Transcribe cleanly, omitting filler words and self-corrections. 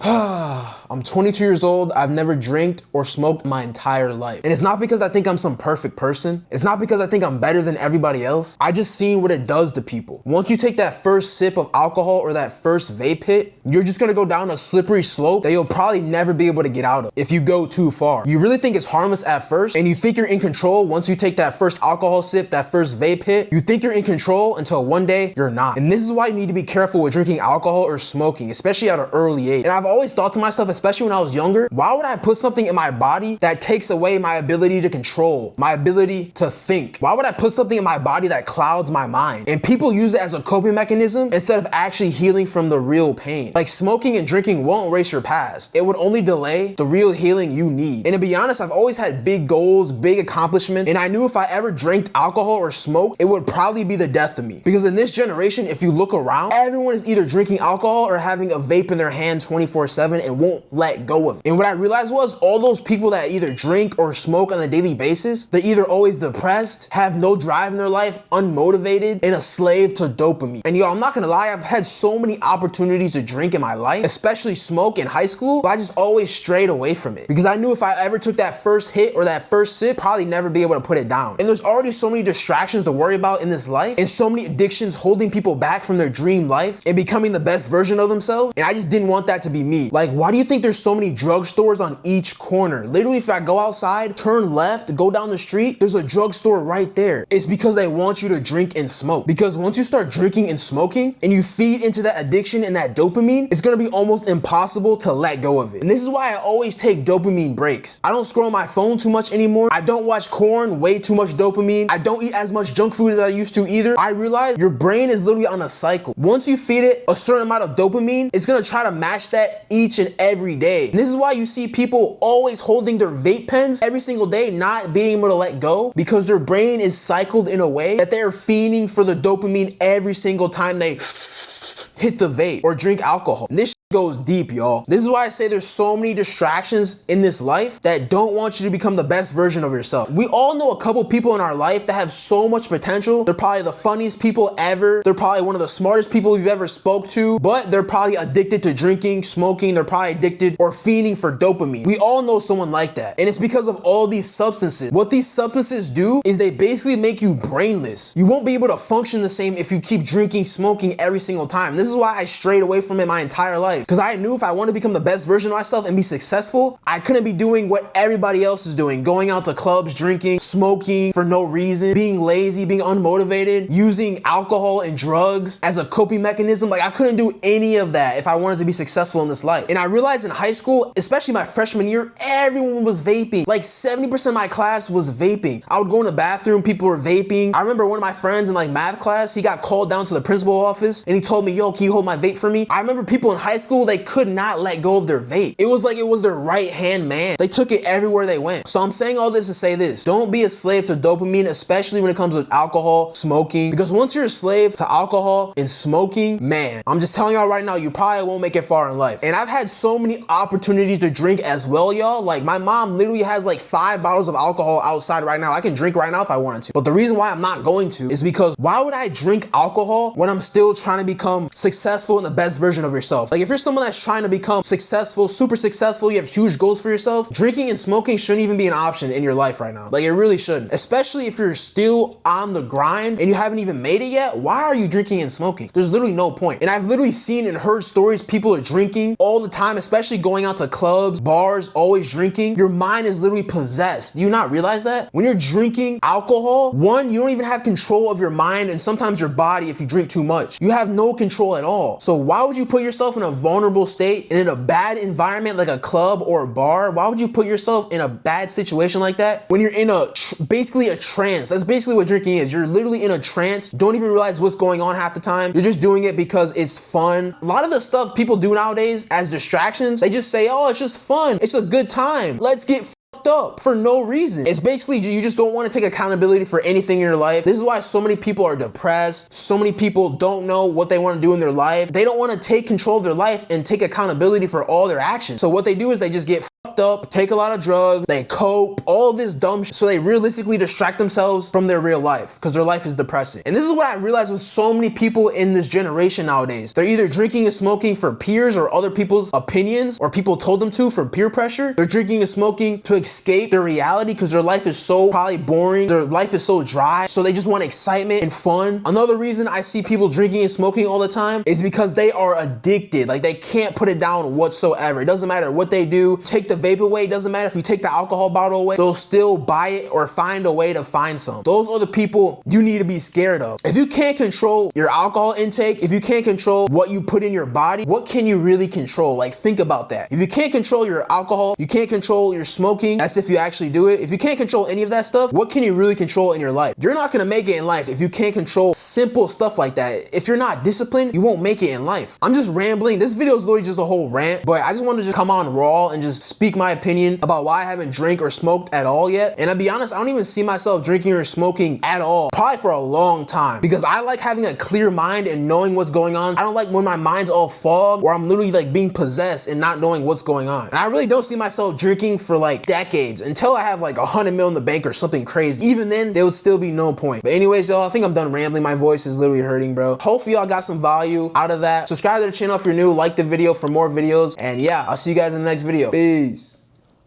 I'm 22 years old. I've never drank or smoked my entire life. And it's not because I think I'm some perfect person. It's not because I think I'm better than everybody else. I just seen what it does to people. Once you take that first sip of alcohol or that first vape hit, you're just gonna go down a slippery slope that you'll probably never be able to get out of if you go too far. You really think it's harmless at first, and you think you're in control once you take that first alcohol sip, that first vape hit. You think you're in control until one day you're not. And this is why you need to be careful with drinking alcohol or smoking, especially at an early age. And I've always thought to myself, especially when I was younger, why would I put something in my body that takes away my ability to control, my ability to think? Why would I put something in my body that clouds my mind? And people use it as a coping mechanism instead of actually healing from the real pain. Like smoking and drinking won't erase your past. It would only delay the real healing you need. And to be honest, I've always had big goals, big accomplishments, and I knew if I ever drank alcohol or smoked, it would probably be the death of me. Because in this generation, if you look around, everyone is either drinking alcohol or having a vape in their hand 24/7 and won't let go of it. And what I realized was all those people that either drink or smoke on a daily basis, they're either always depressed, have no drive in their life, unmotivated, and a slave to dopamine. And yo, I'm not gonna lie, I've had so many opportunities to drink in my life, especially smoke in high school, but I just always strayed away from it. Because I knew if I ever took that first hit or that first sip, probably never be able to put it down. And there's already so many distractions to worry about in this life, and so many addictions holding people back from their dream life and becoming the best version of themselves. And I just didn't want that to be me. Like, why do you think there's so many drugstores on each corner? Literally, if I go outside, turn left, go down the street, there's a drugstore right there. It's because they want you to drink and smoke. Because once you start drinking and smoking and you feed into that addiction and that dopamine, it's gonna be almost impossible to let go of it. And this is why I always take dopamine breaks. I don't scroll my phone too much anymore. I don't watch porn, way too much dopamine. I don't eat as much junk food as I used to either. I realize your brain is literally on a cycle. Once you feed it a certain amount of dopamine, it's gonna try to match that each and every day. And this is why you see people always holding their vape pens every single day, not being able to let go, because their brain is cycled in a way that they're fiending for the dopamine every single time they hit the vape or drink alcohol. And this goes deep, y'all. This is why I say there's so many distractions in this life that don't want you to become the best version of yourself. We all know a couple people in our life that have so much potential. They're probably the funniest people ever. They're probably one of the smartest people you've ever spoke to, but they're probably addicted to drinking, smoking. They're probably addicted or fiending for dopamine. We all know someone like that. And it's because of all these substances. What these substances do is they basically make you brainless. You won't be able to function the same if you keep drinking, smoking every single time. This is why I strayed away from it my entire life. Because I knew if I wanted to become the best version of myself and be successful, I couldn't be doing what everybody else is doing. Going out to clubs, drinking, smoking for no reason, being lazy, being unmotivated, using alcohol and drugs as a coping mechanism. Like, I couldn't do any of that if I wanted to be successful in this life. And I realized in high school, especially my freshman year, everyone was vaping. Like 70% of my class was vaping. I would go in the bathroom, people were vaping. I remember one of my friends in like math class, he got called down to the principal's office and he told me, yo, can you hold my vape for me? I remember people in high school, they could not let go of their vape. It was like it was their right hand man. They took it everywhere they went. So I'm saying all this to say this: don't be a slave to dopamine, especially when it comes with alcohol, smoking, because once you're a slave to alcohol and smoking, man, I'm just telling y'all right now, you probably won't make it far in life. And I've had so many opportunities to drink as well, y'all. Like, my mom literally has like 5 bottles of alcohol outside right now. I can drink right now if I wanted to. But the reason why I'm not going to is because why would I drink alcohol when I'm still trying to become successful and the best version of yourself? Like, if you're someone that's trying to become successful, super successful, you have huge goals for yourself, drinking and smoking shouldn't even be an option in your life right now. Like, it really shouldn't. Especially if you're still on the grind and you haven't even made it yet. Why are you drinking and smoking? There's literally no point. And I've literally seen and heard stories, people are drinking all the time, especially going out to clubs, bars, always drinking. Your mind is literally possessed. Do you not realize that? When you're drinking alcohol, one, you don't even have control of your mind and sometimes your body if you drink too much. You have no control at all. So why would you put yourself in a vulnerable state and in a bad environment like a club or a bar? Why would you put yourself in a bad situation like that when you're in basically a trance? That's basically what drinking is. You're literally in a trance. Don't even realize what's going on half the time. You're just doing it because it's fun. A lot of the stuff people do nowadays as distractions, they just say, oh, it's just fun. It's a good time. Let's get up for no reason. It's basically you just don't want to take accountability for anything in your life. This is why so many people are depressed. So many people don't know what they want to do in their life. They don't want to take control of their life and take accountability for all their actions. So what they do is they just get fucked up, take a lot of drugs, they cope, all this dumb shit, so they realistically distract themselves from their real life because their life is depressing. And this is what I realized with so many people in this generation nowadays. They're either drinking and smoking for peers or other people's opinions, or people told them to for peer pressure. They're drinking and smoking to escape their reality because their life is so probably boring, their life is so dry, so they just want excitement and fun. Another reason I see people drinking and smoking all the time is because they are addicted. Like, they can't put it down whatsoever. It doesn't matter what they do. Take the vape away, it doesn't matter if you take the alcohol bottle away, they'll still buy it or find a way to find some. Those are the people you need to be scared of. If you can't control your alcohol intake, if you can't control what you put in your body, what can you really control? Like, think about that. If you can't control your alcohol, you can't control your smoking, that's if you actually do it. If you can't control any of that stuff, what can you really control in your life? You're not gonna make it in life if you can't control simple stuff like that. If you're not disciplined, you won't make it in life. I'm just rambling. This video is literally just a whole rant, but I just wanted to just come on raw and just speak my opinion about why I haven't drank or smoked at all yet. And to be honest, I don't even see myself drinking or smoking at all, probably for a long time, because I like having a clear mind and knowing what's going on. I don't like when my mind's all fog or I'm literally like being possessed and not knowing what's going on. And I really don't see myself drinking for like decades until I have like 100 mil in the bank or something crazy. Even then, there would still be no point. But anyways, y'all, I think I'm done rambling. My voice is literally hurting, bro. Hopefully y'all got some value out of that. Subscribe to the channel if you're new, like the video for more videos. And yeah, I'll see you guys in the next video. Peace.